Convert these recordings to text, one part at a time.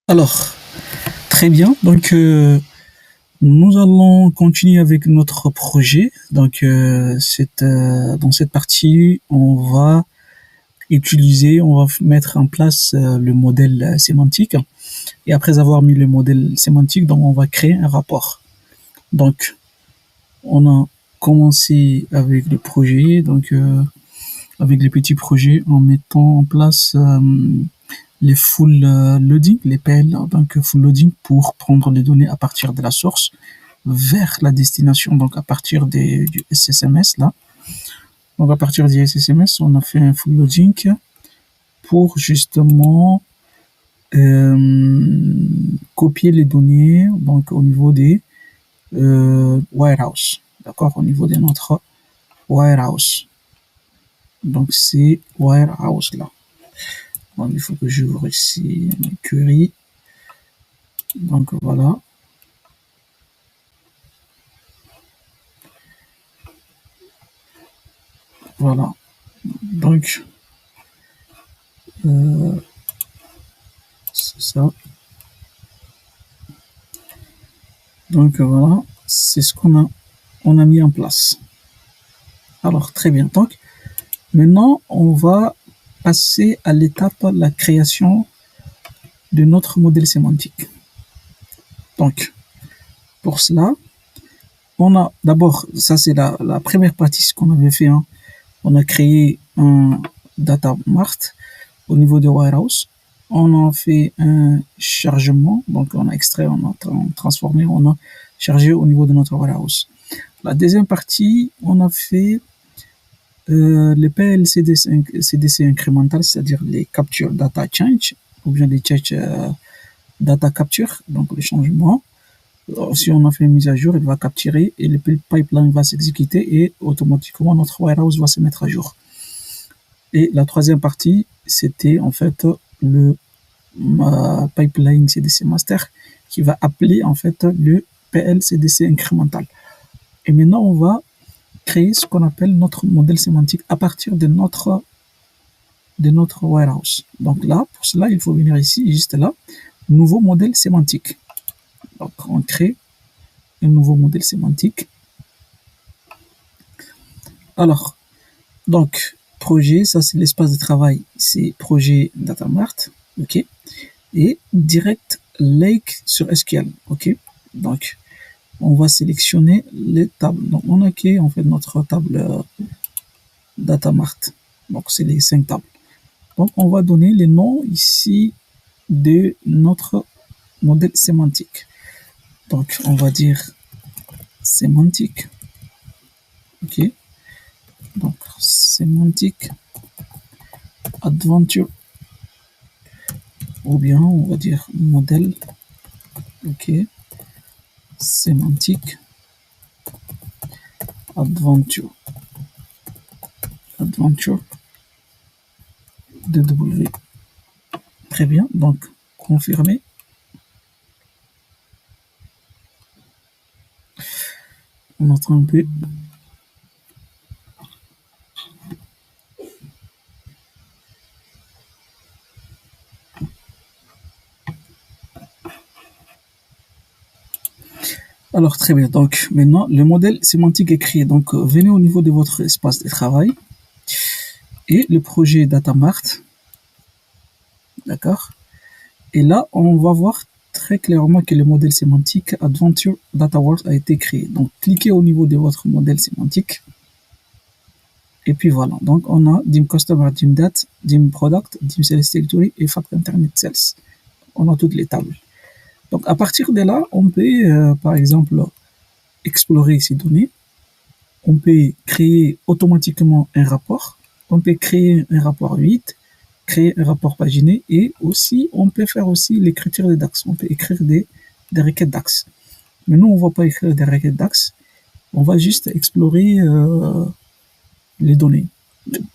Alors, très bien. Donc, nous allons continuer avec notre projet. Donc, dans cette partie, on va mettre en place le modèle sémantique. Et après avoir mis le modèle sémantique, donc on va créer un rapport. Donc, on a commencé avec le projet, donc avec les petits projets en mettant en place les full loading, les PL, donc full loading pour prendre les données à partir de la source vers la destination, donc à partir du SSMS là. Donc à partir du SSMS, on a fait un full loading pour justement copier les données donc au niveau des warehouse, d'accord, au niveau de notre warehouse. Donc c'est warehouse là. Donc il faut que j'ouvre ici mes queries. Donc voilà. Voilà. Donc c'est ça. Donc voilà, c'est ce qu'on a mis en place. Alors très bien. Donc maintenant on va passer à l'étape de la création de notre modèle sémantique. Donc pour cela, on a d'abord, ça c'est la première partie, ce qu'on avait fait, hein. On a créé un data mart au niveau de warehouse. On a fait un chargement, donc on a extrait, on a transformé, on a chargé au niveau de notre warehouse. La deuxième partie, on a fait les PLCDC incrémentales, c'est-à-dire les capture data change, ou bien les change data capture, donc les changements. Si on a fait une mise à jour, il va capturer et le pipeline va s'exécuter et automatiquement notre warehouse va se mettre à jour. Et la troisième partie, c'était en fait le pipeline CDC master qui va appeler en fait le PLCDC incrémental. Et maintenant, on va créer ce qu'on appelle notre modèle sémantique à partir de notre warehouse. Donc là, pour cela, il faut venir ici, juste là, nouveau modèle sémantique. Donc on crée un nouveau modèle sémantique. Alors, donc projet, ça c'est l'espace de travail, c'est projet DataMart, ok, et direct lake sur SQL, ok. Donc on va sélectionner les tables. Donc on a créé en fait notre table DataMart. Donc c'est les 5 tables. Donc on va donner les noms ici de notre modèle sémantique. Donc on va dire sémantique, ok. Donc sémantique adventure, ou bien on va dire modèle, ok, sémantique adventure, DW. Très bien, donc confirmer. On attend un peu. Alors très bien, donc maintenant le modèle sémantique est créé. Donc venez au niveau de votre espace de travail et le projet DataMart, d'accord. Et là, on va voir très clairement que le modèle sémantique Adventure Data World a été créé. Donc cliquez au niveau de votre modèle sémantique. Et puis voilà, donc on a Dim Customer, Dim Date, Dim Product, Dim Sales Territory et Fact Internet Sales. On a toutes les tables. Donc à partir de là, on peut par exemple explorer ces données. On peut créer automatiquement un rapport. On peut créer un rapport 8, créer un rapport paginé et aussi on peut faire aussi l'écriture des DAX. On peut écrire des requêtes DAX. Mais nous, on ne va pas écrire des requêtes DAX. On va juste explorer les données.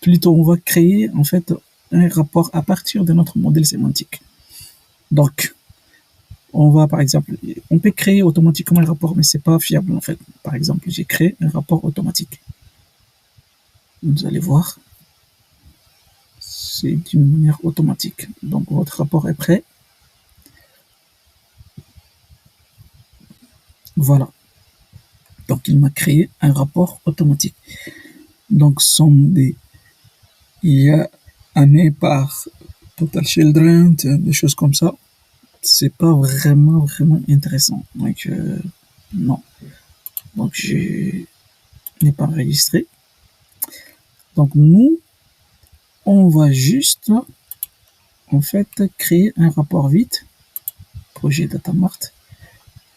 Plutôt, on va créer en fait un rapport à partir de notre modèle sémantique. Donc, on va par exemple, on peut créer automatiquement un rapport, mais c'est pas fiable en fait. Par exemple, j'ai créé un rapport automatique. Vous allez voir, c'est d'une manière automatique. Donc, votre rapport est prêt. Voilà. Donc, il m'a créé un rapport automatique. Donc, somme des, il y a année par total children, des choses comme ça. C'est pas vraiment intéressant. Donc, non. Donc, je n'ai pas enregistré. Donc, nous, on va juste, en fait, créer un rapport vite, projet DataMart,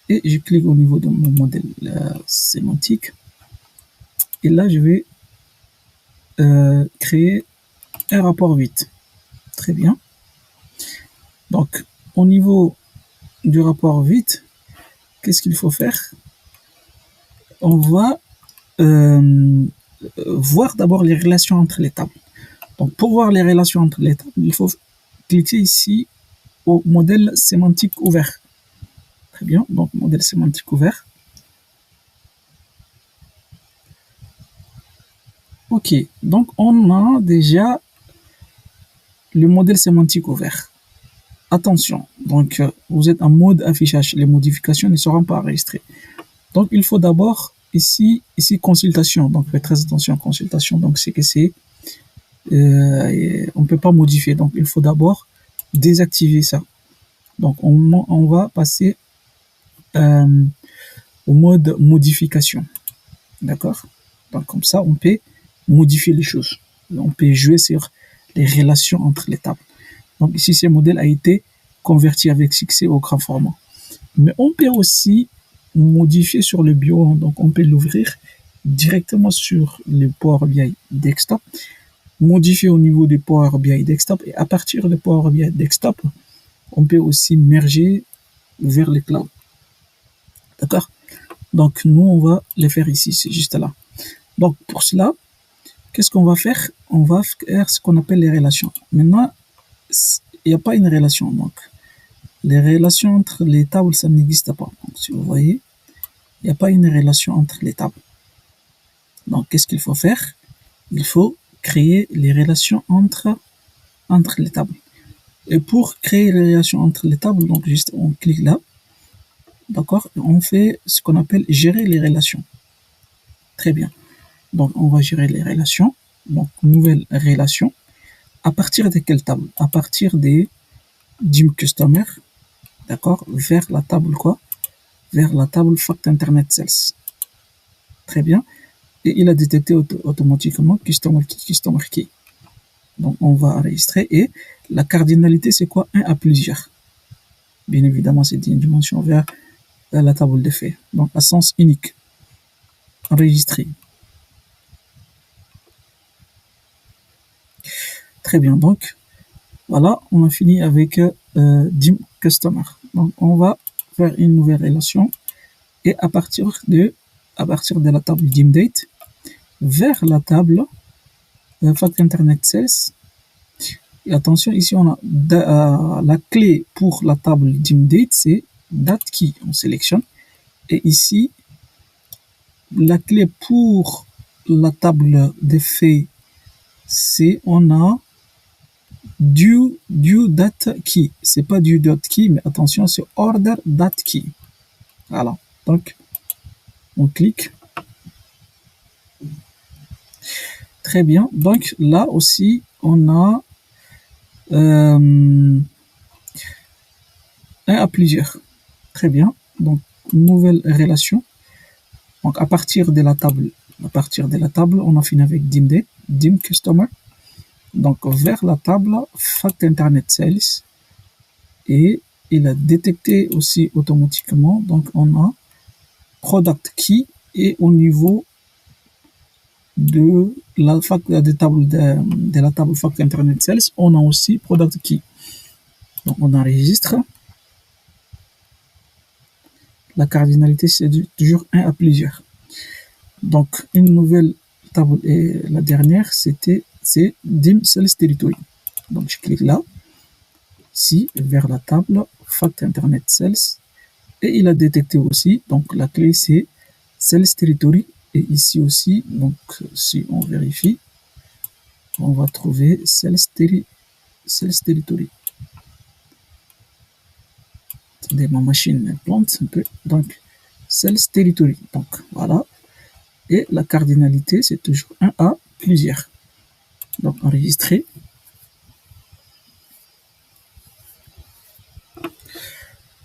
et je clique au niveau de mon modèle sémantique. Et là, je vais créer un rapport vite. Très bien. Donc, au niveau du rapport vite, qu'est-ce qu'il faut faire? On va voir d'abord les relations entre les tables. Donc, pour voir les relations entre les tables, il faut cliquer ici au modèle sémantique ouvert. Très bien, donc modèle sémantique ouvert. Ok, donc on a déjà le modèle sémantique ouvert. Attention, donc vous êtes en mode affichage, les modifications ne seront pas enregistrées. Donc il faut d'abord ici consultation, donc faites très attention, consultation, donc c'est que c'est on ne peut pas modifier, donc il faut d'abord désactiver ça. Donc on va passer au mode modification, d'accord? Donc comme ça on peut modifier les choses, on peut jouer sur les relations entre les tables. Donc ici ce modèle a été converti avec succès au grand format. Mais on peut aussi modifier sur le bio, donc on peut l'ouvrir directement sur le Power BI Desktop, modifier au niveau du Power BI Desktop, et à partir du Power BI Desktop, on peut aussi merger vers le cloud. D'accord? Donc nous, on va le faire ici, c'est juste là. Donc pour cela, qu'est-ce qu'on va faire? On va faire ce qu'on appelle les relations. Maintenant, il n'y a pas une relation, donc les relations entre les tables, ça n'existe pas. Donc, si vous voyez, il n'y a pas une relation entre les tables. Donc, qu'est-ce qu'il faut faire? Il faut créer les relations entre les tables. Et pour créer les relations entre les tables, donc juste on clique là, d'accord? On fait ce qu'on appelle gérer les relations. Très bien. Donc, on va gérer les relations. Donc, nouvelle relation. À partir de quelle table? À partir des DIM Customer, d'accord? Vers la table quoi? Vers la table Fact Internet Sales. Très bien. Et il a détecté automatiquement Customer Key. Donc, on va enregistrer. Et la cardinalité, c'est quoi? 1 à plusieurs. Bien évidemment, c'est une dimension vers la table de fait. Donc, à sens unique. Enregistré. Très bien. Donc, voilà, on a fini avec DIM Customer. Donc, on va faire une nouvelle relation. Et à partir de la table DIM Date, vers la table Fact Internet Sales. Et attention, ici on a la clé pour la table DIM Date, c'est Date Key, on sélectionne. Et ici, la clé pour la table des faits, c'est on a due date key. C'est pas due date key, mais attention, c'est order date key. Voilà. Donc, on clique. Très bien. Donc là aussi, on a un à plusieurs. Très bien. Donc, nouvelle relation. Donc, à partir de la table, on a fini avec DIM Customer. Donc, vers la table Fact Internet Sales. Et il a détecté aussi automatiquement. Donc, on a Product Key et au niveau de la table Fact Internet Sales, on a aussi Product Key. Donc, on enregistre. La cardinalité, c'est toujours 1 à plusieurs. Donc, une nouvelle table, et la dernière, c'est DIM Sales Territory. Donc, je clique là, ici, vers la table Fact Internet Sales. Et il a détecté aussi, donc la clé, c'est Sales Territory. Et ici aussi, donc, si on vérifie, on va trouver Sales Territory. Attendez, ma machine plante un peu. Donc, Cells territory. Donc, voilà. Et la cardinalité, c'est toujours 1 à plusieurs. Donc, enregistrer.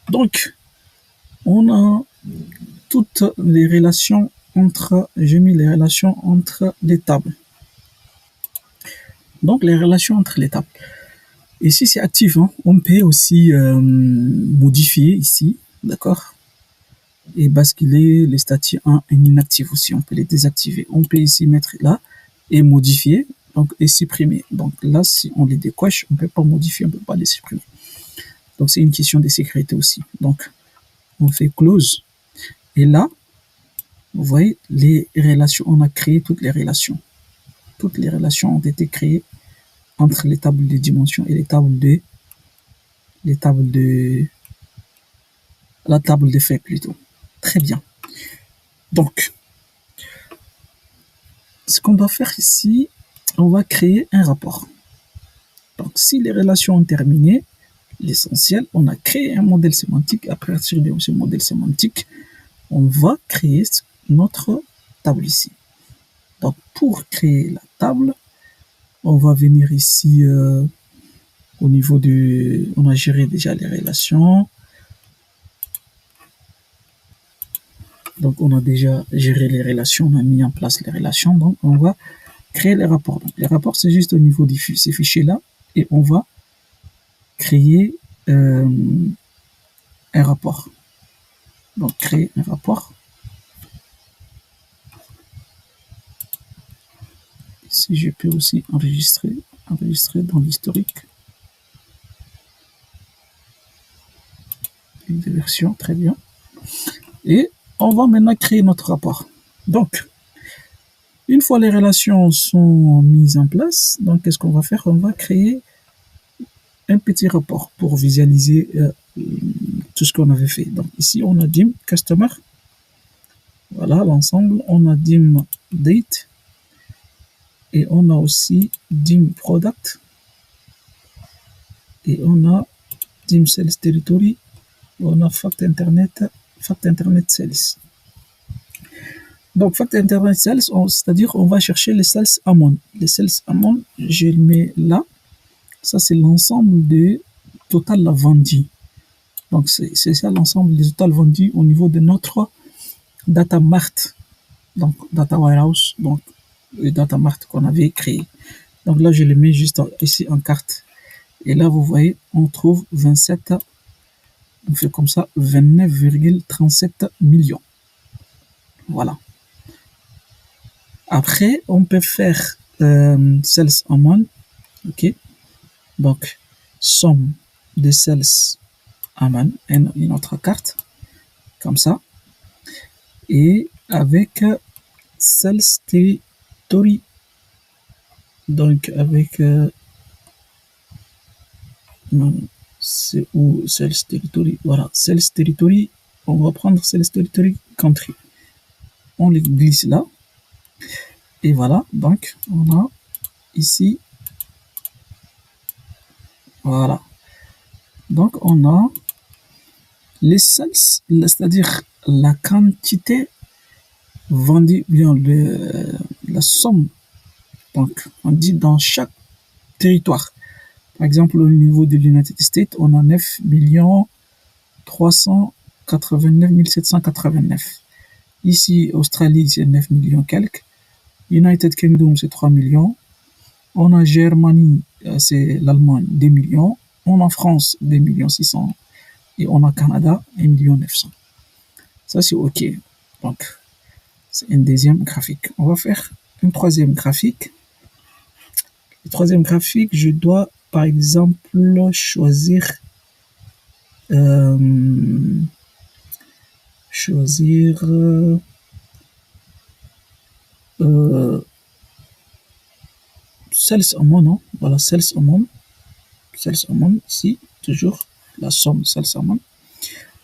Donc, on a toutes les relations j'ai mis les relations entre les tables. Donc, les relations entre les tables. Ici, c'est actif. Hein. On peut aussi modifier ici, d'accord, et basculer les statuts en inactif aussi. On peut les désactiver. On peut ici mettre là et modifier, donc, et supprimer. Donc là, si on les décoche, on ne peut pas modifier, on ne peut pas les supprimer. Donc, c'est une question de sécurité aussi. Donc, on fait close. Et là, vous voyez, les relations, on a créé toutes les relations. Toutes les relations ont été créées entre les tables de dimension et la table de faits plutôt. Très bien. Donc, ce qu'on doit faire ici, on va créer un rapport. Donc, si les relations ont terminé, l'essentiel, on a créé un modèle sémantique. À partir de ce modèle sémantique, on va créer notre table ici. Donc, pour créer la table, on va venir ici au niveau du... On a géré déjà les relations. Donc, on a déjà géré les relations, on a mis en place les relations. Donc, on va créer les rapports. Donc, les rapports, c'est juste au niveau de ces fichiers-là. Et on va créer un rapport. Donc, créer un rapport. Ici, je peux aussi enregistrer dans l'historique. Une version, très bien. Et on va maintenant créer notre rapport. Donc, une fois les relations sont mises en place, donc qu'est-ce qu'on va faire? On va créer un petit rapport pour visualiser tout ce qu'on avait fait. Donc ici, on a dim customer. Voilà l'ensemble. On a dim date. Et on a aussi dim product. Et on a dim sales territory. On a fact internet sales. Donc, fact internet sales, c'est-à-dire on va chercher les sales amount. Les sales amount, je le mets là. Ça, c'est l'ensemble des total vendus. Donc, c'est ça l'ensemble des total vendus au niveau de notre data mart. Donc, data warehouse, donc le data mart qu'on avait créé. Donc là, je le mets juste ici en carte. Et là, vous voyez, on trouve 27, on fait comme ça, 29,37 millions. Voilà. Après, on peut faire sales amount. OK. Donc, somme de sales amount, une autre carte. Comme ça. Et avec sales territory. Donc, avec c'est où sales territory. Voilà, sales territory. On va prendre sales territory country. On les glisse là. Et voilà, donc on a ici, voilà. Donc on a les sales, c'est-à-dire la quantité vendue, bien la somme. Donc on dit dans chaque territoire. Par exemple, au niveau de l'United States, on a 9 389 789. Ici, Australie, c'est 9 millions quelques. United Kingdom, c'est 3 millions. On a Germanie, c'est l'Allemagne, 2 millions. On a France, 2 millions 600. Et on a Canada, 1 million 900. Ça, c'est OK. Donc, c'est un deuxième graphique. On va faire un troisième graphique. Le troisième graphique, je dois, par exemple, choisir sales amount, non? Voilà, sales amount. Sales amount, ici, toujours la somme sales amount.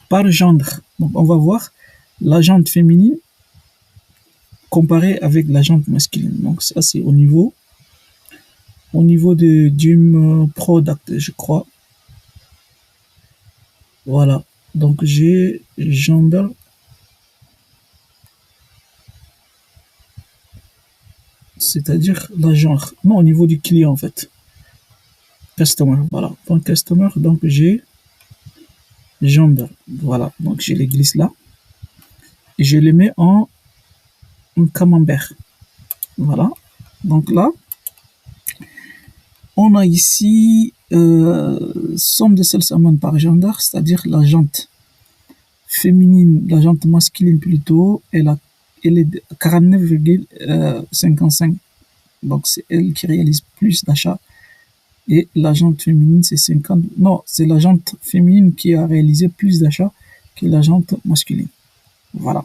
Par gendre. Donc, on va voir la jante féminine comparée avec la jante masculine. Donc, ça, c'est au niveau de dim product, je crois. Voilà. Donc, j'ai gender c'est-à-dire la genre. Non, au niveau du client, en fait. Customer, voilà. Donc, customer, donc j'ai gender. Voilà. Donc, je les glisse là. Et je les mets en camembert. Voilà. Donc là, on a ici somme de sales amount par gender, c'est-à-dire la jante féminine, la jante masculine plutôt, elle est de 49,55. Donc c'est elle qui réalise plus d'achats. Et la jante féminine, c'est 50. Non, c'est la jante féminine qui a réalisé plus d'achats que la jante masculine. Voilà.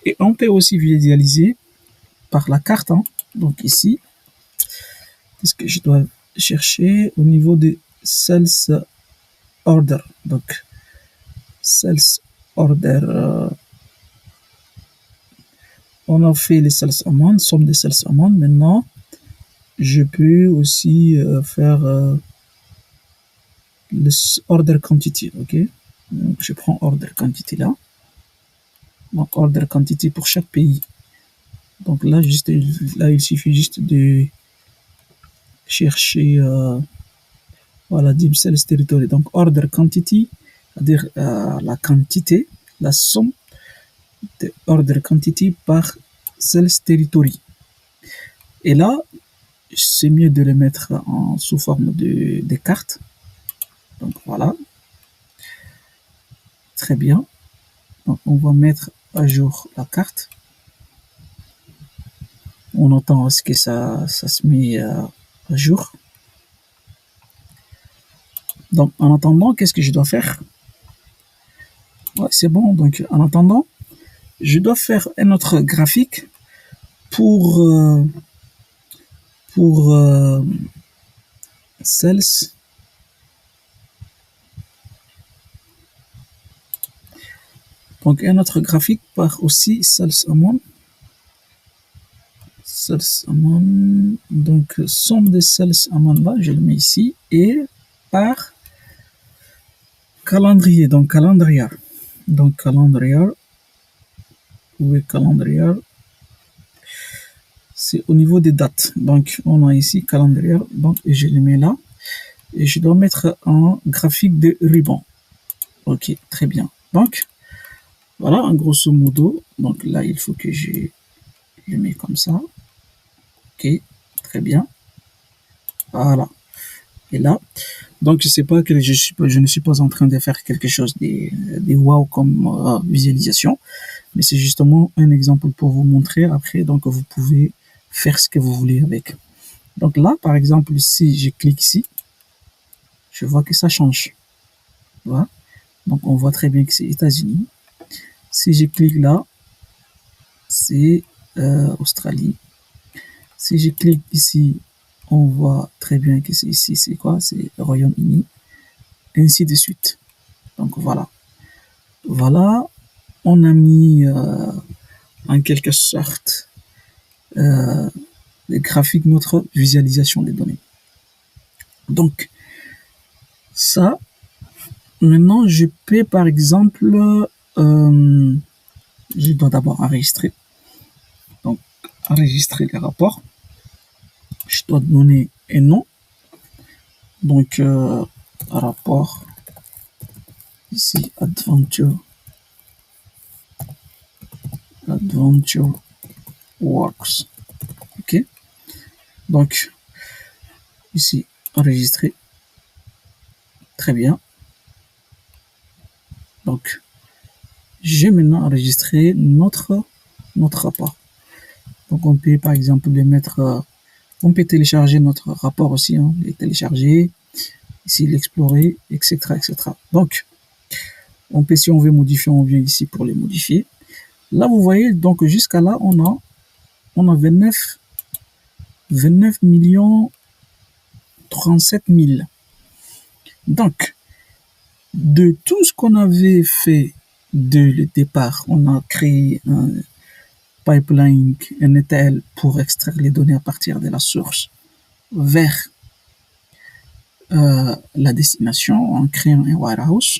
Et on peut aussi visualiser par la carte. Hein. Donc ici, qu'est-ce que je dois chercher au niveau des sales order. Donc, sales order, on a fait les sales amount, somme des sales amount. Maintenant, je peux aussi faire le order quantity, ok? Donc, je prends order quantity là. Donc, order quantity pour chaque pays. Donc là, là, il suffit juste de chercher voilà, dim sales territory. Donc, order quantity, c'est-à-dire la quantité, la somme de order quantity par sales territory. Et là, c'est mieux de les mettre sous forme de cartes. Donc voilà. Très bien. Donc, on va mettre à jour la carte. On entend ce que ça se met à jour. Donc, en attendant, qu'est-ce que je dois faire? Ouais, c'est bon. Donc, en attendant, je dois faire un autre graphique pour sales. Donc, un autre graphique par aussi sales amount. Sales amount. Donc, somme des sales amount là, je le mets ici. Et par calendrier. Donc, calendrier. Donc, calendrier. Où est calendrier? C'est au niveau des dates. Donc, on a ici calendrier. Donc, je le mets là. Et je dois mettre un graphique de ruban. Ok, très bien. Donc, voilà, en grosso modo. Donc là, il faut que je le mets comme ça. Ok, très bien. Voilà. Et là, donc je sais pas que je ne suis pas en train de faire quelque chose de wow comme visualisation, mais c'est justement un exemple pour vous montrer après. Donc vous pouvez faire ce que vous voulez avec. Donc là, par exemple, si je clique ici, je vois que ça change. Voilà. Donc on voit très bien que c'est États-Unis. Si je clique là, c'est Australie. Si je clique ici, on voit très bien que c'est ici, c'est quoi? C'est Royaume-Uni, ainsi de suite. Donc voilà. Voilà, on a mis en quelque sorte les graphiques, notre visualisation des données. Donc ça, maintenant je peux par exemple, je dois d'abord enregistrer. Donc enregistrer les rapports. Je dois donner un nom. Donc rapport ici Adventure Works. Ok. Donc ici enregistrer. Très bien. Donc j'ai maintenant enregistré notre rapport. Donc on peut par exemple les mettre, on peut télécharger notre rapport aussi, hein, les télécharger, ici l'explorer, etc., etc. Donc on peut, si on veut modifier, on vient ici pour les modifier. Là vous voyez, donc jusqu'à là on a 29 millions 37 000. Donc de tout ce qu'on avait fait dès le départ, on a créé un pipeline, un ETL pour extraire les données à partir de la source vers la destination en créant un warehouse.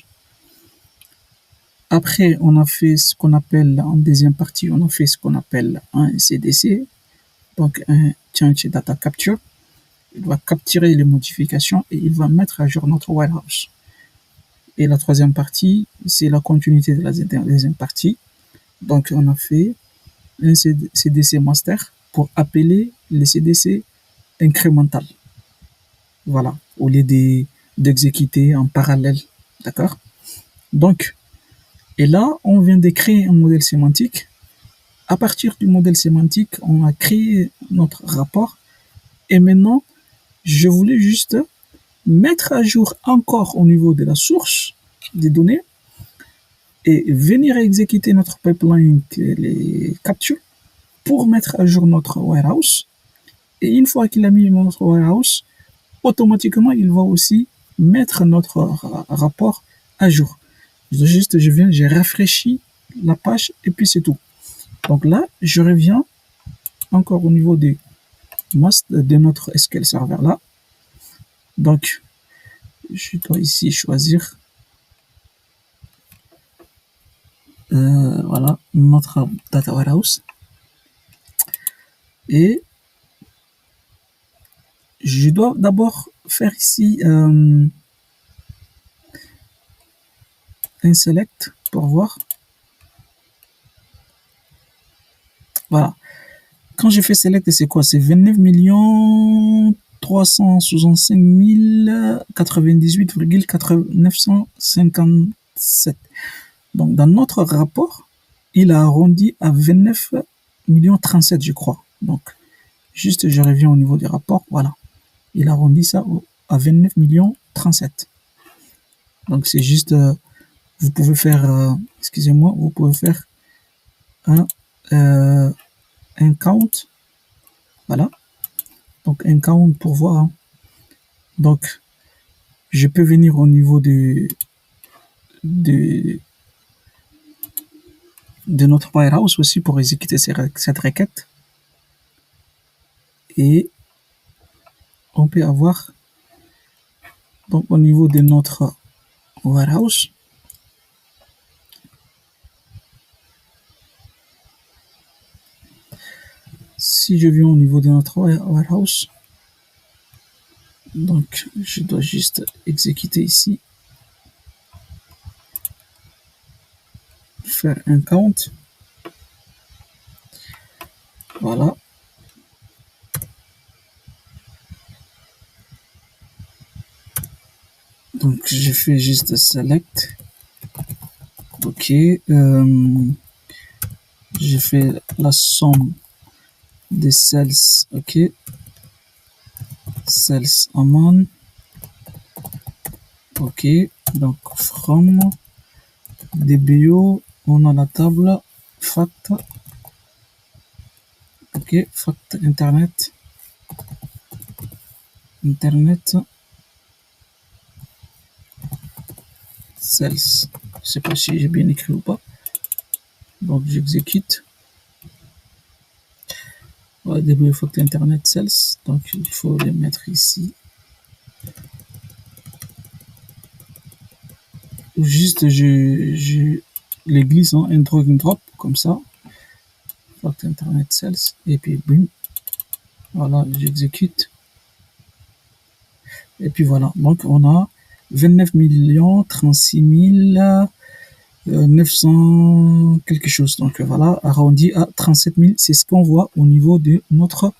Après, on a fait ce qu'on appelle, en deuxième partie, on a fait ce qu'on appelle un CDC, donc un change data capture. Il va capturer les modifications et il va mettre à jour notre warehouse. Et la troisième partie, c'est la continuité de la deuxième partie. Donc, on a fait un CDC master pour appeler les CDC incrémental. Voilà, au lieu d'exécuter en parallèle. D'accord? Donc, et là, on vient de créer un modèle sémantique. À partir du modèle sémantique, on a créé notre rapport. Et maintenant, je voulais juste mettre à jour encore au niveau de la source des données et venir exécuter notre pipeline, les captures, pour mettre à jour notre warehouse. Et une fois qu'il a mis notre warehouse, automatiquement, il va aussi mettre notre rapport à jour. Juste, j'ai rafraîchi la page et puis c'est tout. Donc là, je reviens encore au niveau de notre SQL Server là. Donc, je dois ici choisir voilà, notre data warehouse. Et je dois d'abord faire ici un select pour voir. Voilà. Quand j'ai fait select, c'est quoi? C'est 29 365 098,957. Donc, dans notre rapport, il a arrondi à 29 37, je crois. Donc, juste, je reviens au niveau du rapport. Voilà. Il arrondit ça à 29 37. Donc, c'est juste, vous pouvez faire, excusez-moi, vous pouvez faire un count. Voilà. Donc, un count pour voir. Donc, je peux venir au niveau de notre warehouse aussi pour exécuter cette requête. Et on peut avoir, donc au niveau de notre warehouse, si je viens au niveau de notre warehouse, donc je dois juste exécuter ici, faire un count. Voilà. Donc je fais juste select. Ok. Je fais la somme des cells. Ok. Cells amount. Ok. Donc from DBO, on a la table fact. Ok. Fact internet. Cells. Je sais pas si j'ai bien écrit ou pas. Donc j'exécute. Voilà, DBO fact internet cells. Donc il faut les mettre ici. Juste je les glisse en drag and drop comme ça. Fact internet cells. Et puis boum. Voilà, j'exécute. Et puis voilà. Donc on a 29 36 900 quelque chose. Donc voilà, arrondi à 37 000, c'est ce qu'on voit au niveau de notre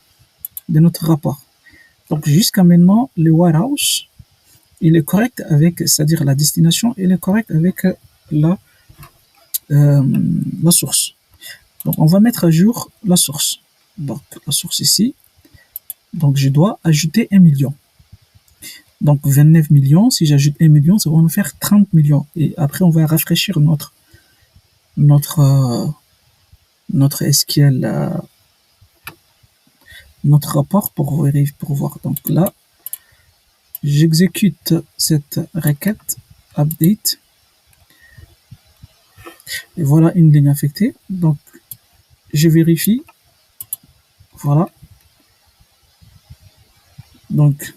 rapport. Donc jusqu'à maintenant, le warehouse, il est correct avec, c'est-à-dire la destination, il est correct avec la source. Donc on va mettre à jour la source. Donc la source ici. Donc je dois ajouter 1 million. Donc 29 millions, si j'ajoute 1 million, ça va nous faire 30 millions. Et après, on va rafraîchir notre SQL, notre rapport pour voir. Donc là, j'exécute cette requête update. Et voilà une ligne affectée. Donc, je vérifie. Voilà. Donc,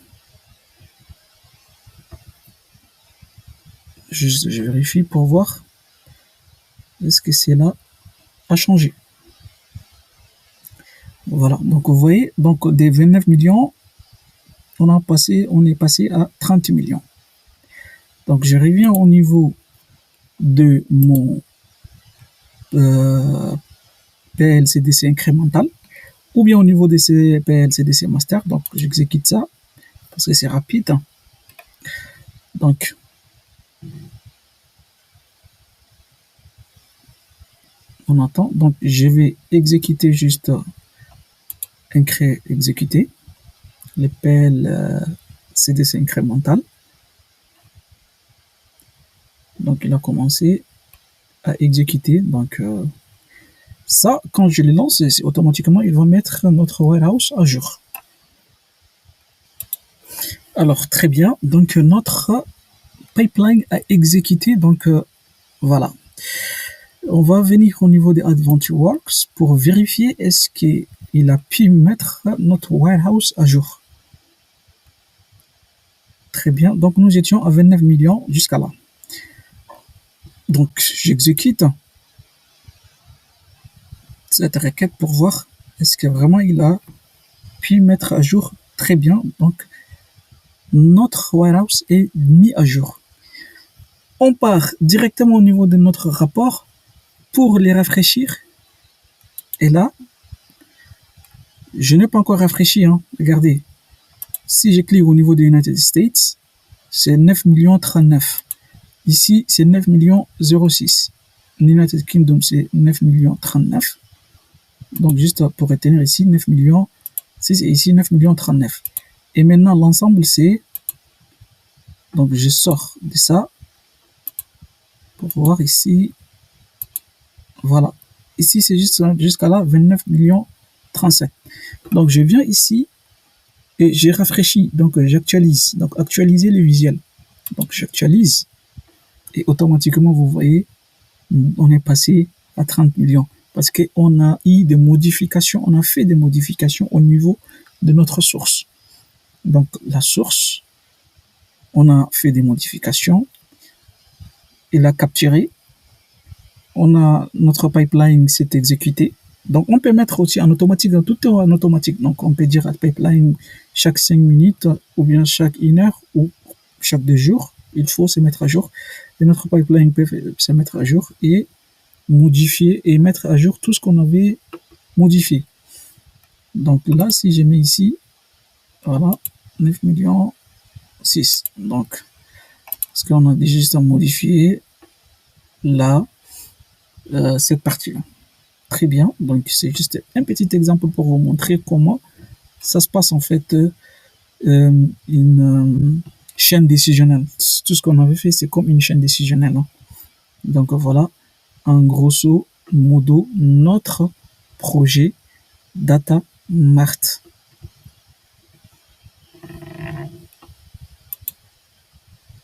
je vérifie pour voir est-ce que c'est là à changer. voilà. Donc, vous voyez, donc des 29 millions, on est passé à 30 millions. Donc, je reviens au niveau de mon PLCDC incrémental ou bien au niveau de ces PLCDC master. Donc, j'exécute ça parce que c'est rapide. Donc, on attend. Donc, je vais exécuter juste incré exécuter le PLCDC incrémental. Donc, il a commencé à exécuter. Donc, ça, quand je le lance, automatiquement, il va mettre notre warehouse à jour. Alors, très bien. Donc, notre pipeline a exécuté. Donc, voilà. On va venir au niveau des AdventureWorks pour vérifier est-ce qu'il a pu mettre notre warehouse à jour. Très bien. Donc, nous étions à 29 millions jusqu'à là. Donc, j'exécute cette requête pour voir est-ce que vraiment il a pu mettre à jour. Très bien. Donc, notre warehouse est mis à jour. On part directement au niveau de notre rapport pour les rafraîchir. Et là, je n'ai pas encore rafraîchi. Hein. Regardez. Si je clique au niveau des United States, c'est 9 millions 39. Ici, c'est 9 millions 06. United Kingdom, c'est 9 millions 39. Donc, juste pour retenir ici, 9 millions 6 et ici 9 millions 39. Et maintenant, l'ensemble, c'est... Donc, je sors de ça pour voir ici. Voilà. Ici, c'est juste jusqu'à là, 29 millions 37. Donc, je viens ici et j'ai rafraîchi. Donc, j'actualise. Donc, actualiser le visuel. Donc, j'actualise. Et automatiquement, vous voyez, on est passé à 30 millions. Parce qu'on a eu des modifications, on a fait des modifications au niveau de notre source. Donc, la source, on a fait des modifications. Il a capturé. Notre pipeline s'est exécuté. Donc, on peut mettre aussi en automatique, tout est en automatique. Donc, on peut dire à pipeline chaque 5 minutes ou bien chaque 1 heure ou chaque 2 jours. Il faut se mettre à jour. Et notre pipeline peut se mettre à jour et modifier et mettre à jour tout ce qu'on avait modifié. Donc là, si je mets ici, voilà, 9 millions 6. Donc, parce qu'on a déjà juste modifié là, cette partie-là. Très bien. Donc, c'est juste un petit exemple pour vous montrer comment ça se passe en fait une chaîne décisionnelle. Tout ce qu'on avait fait, c'est comme une chaîne décisionnelle. Hein. Donc, voilà, en grosso modo, notre projet Data Mart.